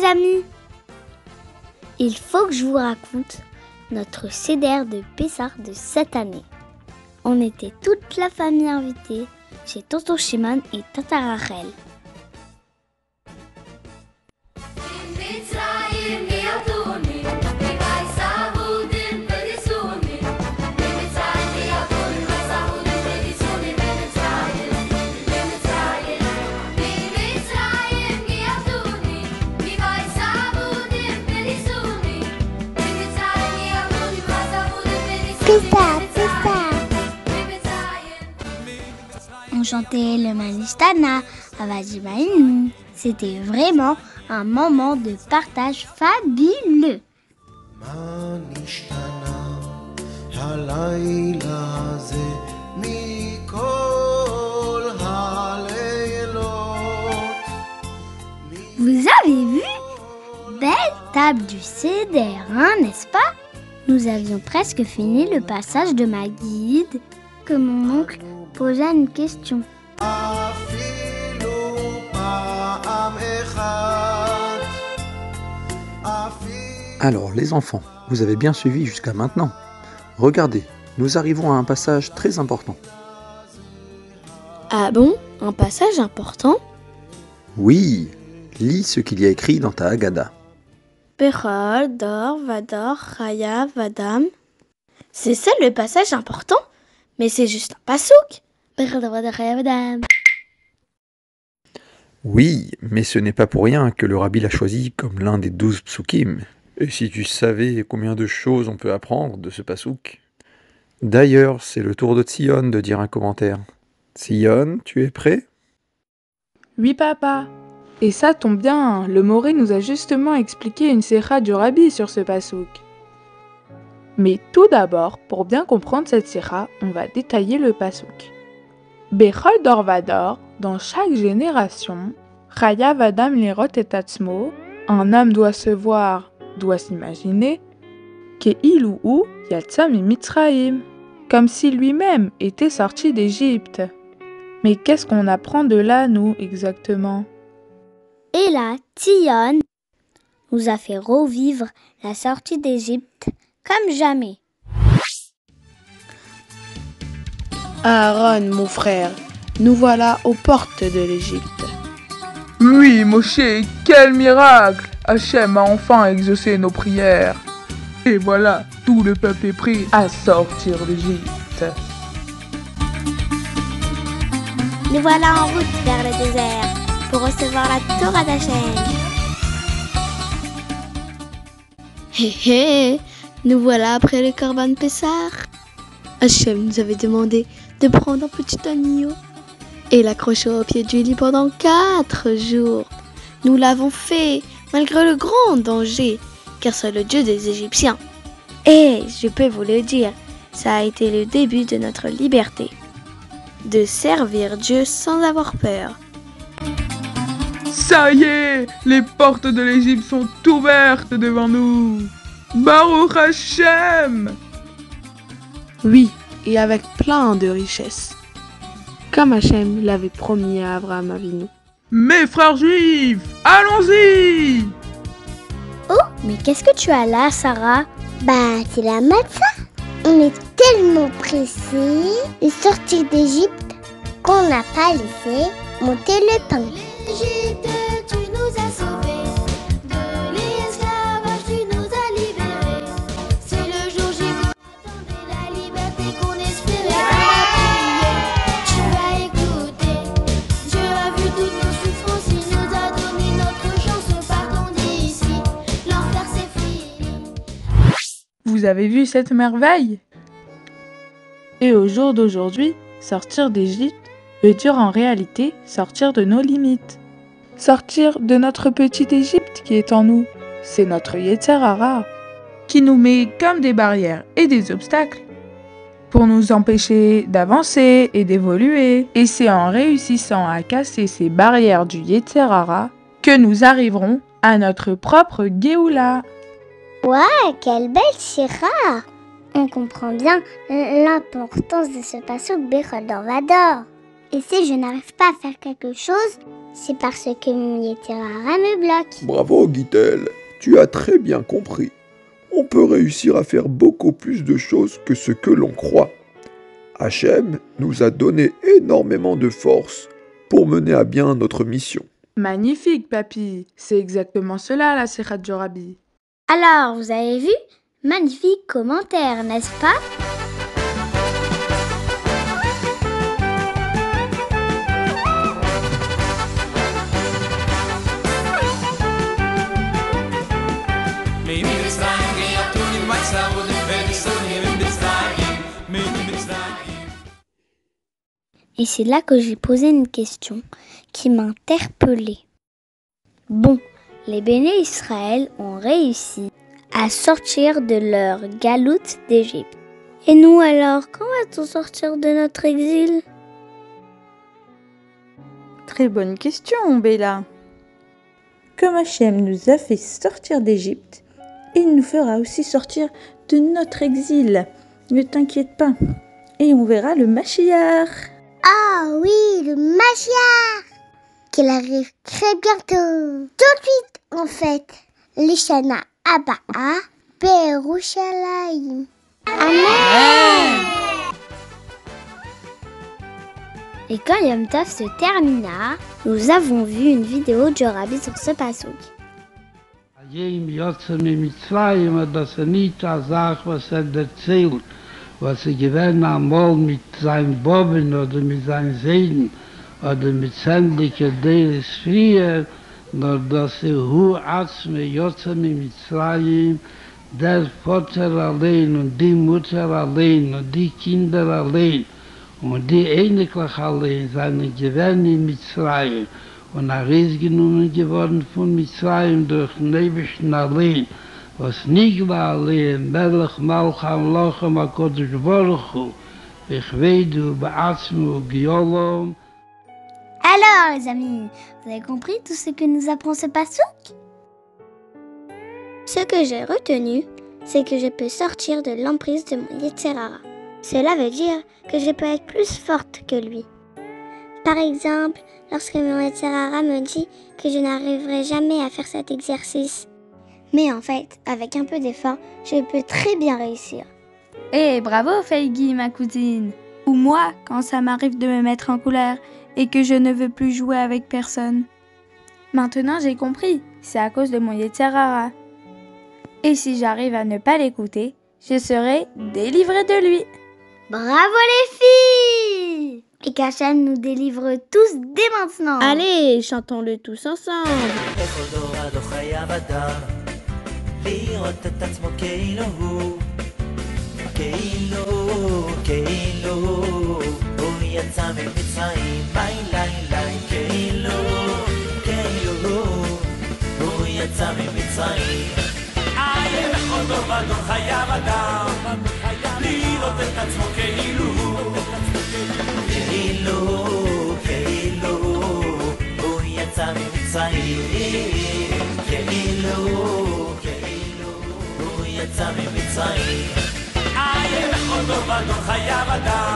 les amis! Il faut que je vous raconte notre Seder de Pessah de cette année. On était toute la famille invitée chez tonton Shimon et tata Rachel. On chantait le Manistana, Avajibaïnou. C'était vraiment un moment de partage fabuleux. Vous avez vu? Belle table du Seder, hein, n'est-ce pas? Nous avions presque fini le passage de ma guide que mon oncle posa une question. Alors les enfants, vous avez bien suivi jusqu'à maintenant. Regardez, nous arrivons à un passage très important. Ah bon? Un passage important? Oui, lis ce qu'il y a écrit dans ta Haggadah. Bechol, Dor, Vador, Chaya, Vadam. C'est ça le passage important? Mais c'est juste un pasouk. Bechol, Dor, Vador, Chaya, Vadam. Oui, mais ce n'est pas pour rien que le rabbi l'a choisi comme l'un des 12 psukim. Et si tu savais combien de choses on peut apprendre de ce pasouk. D'ailleurs, c'est le tour de Tzion de dire un commentaire. Tzion, tu es prêt? Oui, papa. Et ça tombe bien, le Moré nous a justement expliqué une sécha du Rabbi sur ce pasouk. Mais tout d'abord, pour bien comprendre cette sécha, on va détailler le pasouk. Bechol dor vador, dans chaque génération, Chaya vadam lirot et atzmo, un homme doit se voir, doit s'imaginer, Ke'ilu hu yatsa mi Mitzraïm, comme si lui-même était sorti d'Égypte. Mais qu'est-ce qu'on apprend de là, nous, exactement? Et là, Tzion nous a fait revivre la sortie d'Égypte comme jamais. Aaron, mon frère, nous voilà aux portes de l'Égypte. Oui, Moshe, quel miracle! Hachem a enfin exaucé nos prières. Et voilà, tout le peuple est prêt à sortir d'Égypte. Nous voilà en route vers le désert pour recevoir la Torah d'Hachem. Hé hé, nous voilà après le Korban Pessah. Hachem nous avait demandé de prendre un petit agneau et l'accrocher au pied du lit pendant 4 jours. Nous l'avons fait malgré le grand danger, car c'est le Dieu des Égyptiens. Et je peux vous le dire, ça a été le début de notre liberté, de servir Dieu sans avoir peur. Ça y est, les portes de l'Égypte sont ouvertes devant nous. Baruch Hashem! Oui, et avec plein de richesses. Comme Hachem l'avait promis à Abraham Avinu. Mes frères juifs, allons-y! Oh, mais qu'est-ce que tu as là, Sarah? Bah, c'est la matzah. On est tellement pressés de sortir d'Égypte qu'on n'a pas laissé monter le pain. Égypte, tu nous as sauvés. De l'esclavage, tu nous as libérés. C'est le jour J qu'on attendait, la liberté qu'on espérait. Tu as écouté. Dieu a vu toutes nos souffrances. Il nous a donné notre chance. Partons d'ici. L'enfer c'est fini. Vous avez vu cette merveille? Et au jour d'aujourd'hui, sortir d'Égypte veut dire en réalité sortir de nos limites. Sortir de notre petite Égypte qui est en nous. C'est notre Yetzer Hara qui nous met comme des barrières et des obstacles pour nous empêcher d'avancer et d'évoluer. Et c'est en réussissant à casser ces barrières du Yetzer Hara que nous arriverons à notre propre Géoula. Ouais, quelle belle Shira! On comprend bien l'importance de ce passouk Bechol dor vador. Et si je n'arrive pas à faire quelque chose, C'est parce que mon Yetzirara me bloque. Bravo Guitel, tu as très bien compris. On peut réussir à faire beaucoup plus de choses que ce que l'on croit. Hachem nous a donné énormément de force pour mener à bien notre mission. Magnifique, papy. C'est exactement cela, la Sikhat du Rabbi. Alors, vous avez vu? Magnifique commentaire, n'est-ce pas? Et c'est là que j'ai posé une question qui m'a interpellée. Bon, les béné Israël ont réussi à sortir de leur galoute d'Égypte. Et nous alors, quand va-t-on sortir de notre exil? Très bonne question, Béla. Comme Hachem nous a fait sortir d'Égypte, il nous fera aussi sortir de notre exil. Ne t'inquiète pas. Et on verra le Mashiach. Ah oui, le Mashiach, qu'il arrive très bientôt. Tout de suite, en fait. Lishana Abba'a Berushalayim. Amen. Et quand Yom Tov se termina, nous avons vu une vidéo du Rabbi sur ce passouk. Was gewähnt einmal mit seinem Boben oder mit seinen Seelen oder mit sämtlichen Deiles früher, nur dass Hu Atzme Yotzem in Mitzrayim, der Vater allein und die Mutter allein und die Kinder allein und die Einiglich allein seien gewähnt in Mitzrayim und ist genommen geworden von Mitzrayim durch den Ewigen allein. Was nigla allein, Melech Malcham Lochem HaKodesh Baruch Hu, Vechveidu Ba'atzmu Giolom. Alors les amis, vous avez compris tout ce que nous apprend ce passouk? Ce que j'ai retenu, c'est que je peux sortir de l'emprise de mon Yetzirara. Cela veut dire que je peux être plus forte que lui. Par exemple, lorsque mon Yetzirara me dit que je n'arriverai jamais à faire cet exercice. Mais en fait, avec un peu d'effort, je peux très bien réussir. Bravo Feigi, ma cousine. Ou moi, quand ça m'arrive de me mettre en colère et que je ne veux plus jouer avec personne. Maintenant j'ai compris, c'est à cause de mon Yetzirara. Et si j'arrive à ne pas l'écouter, je serai délivrée de lui. Bravo les filles! Et qu'Hachem nous délivre tous dès maintenant. Allez, chantons-le tous ensemble. לראות את עצמו כאילו הוא, כאילו הוא יצא ממצרים, לילה, כאילו הוא יצא ממצרים. עיין בכל דור חייב אדם, לראות את עצמו כאילו הוא יצא ממצרים, כאילו יצא ממצרים. עיין בכל דור חייב אדם